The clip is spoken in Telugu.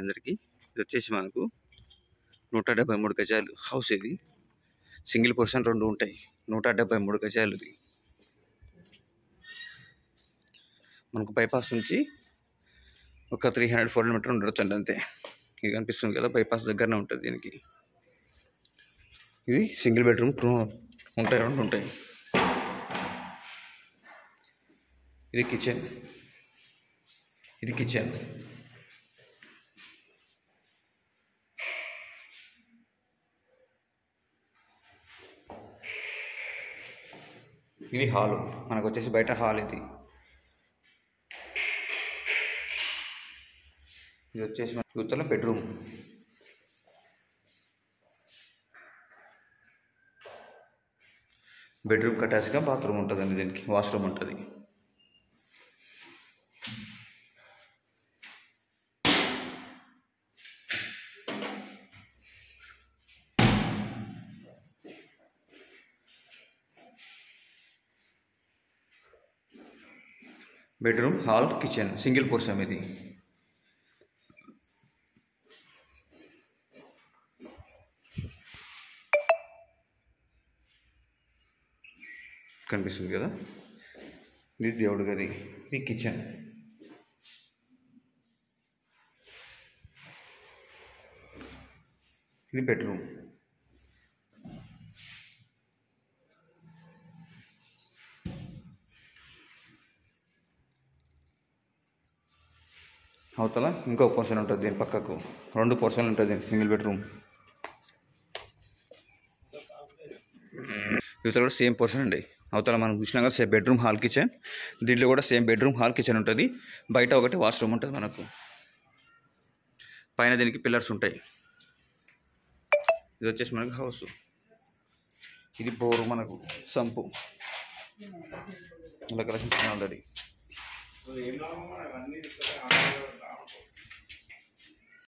అందరికీ ఇది వచ్చేసి మనకు 173 గజాలు హౌస్. ఇది సింగిల్ పోర్షన్ 2 ఉంటాయి. 173 గజాలు. ఇది మనకు బైపాస్ నుంచి ఒక 300-400 మీటర్ ఉండొచ్చు అంతే. ఇది కనిపిస్తుంది కదా, బైపాస్ దగ్గరనే ఉంటుంది దీనికి. ఇది సింగిల్ బెడ్రూమ్ 2 ఉంటాయి. ఇది కిచెన్. ఇది హాలు. మనకు వచ్చేసి బయట హాల్. ఇది వచ్చేసి మన యువతల బెడ్రూమ్. బెడ్రూమ్ అటాచ్గా బాత్రూమ్ ఉంటుందండి. దీనికి వాష్రూమ్ ఉంటుంది. Bedroom, hall, kitchen single portion. ఇది కనిపిస్తుంది కదా, ఇది దేవుడి గది. ఇది కిచెన్. ఇది బెడ్రూమ్. అవతల ఇంకో పోర్షన్ ఉంటుంది. దీని పక్కకు 2 పోర్షన్లు ఉంటుంది. దీనికి సింగిల్ బెడ్రూమ్. ఇవతల కూడా సేమ్ పోర్షన్ అండి. అవతల మనం చూసినా కదా సేమ్ బెడ్రూమ్, హాల్, కిచెన్. దీంట్లో కూడా సేమ్ బెడ్రూమ్, హాల్, కిచెన్ ఉంటుంది. బయట ఒకటి వాష్రూమ్ ఉంటుంది మనకు. పైన దీనికి పిల్లర్స్ ఉంటాయి. ఇది వచ్చేసి మనకు హౌస్. ఇది బోరు, మనకు సంపు ఇలా కలిసి ఆల్రెడీ.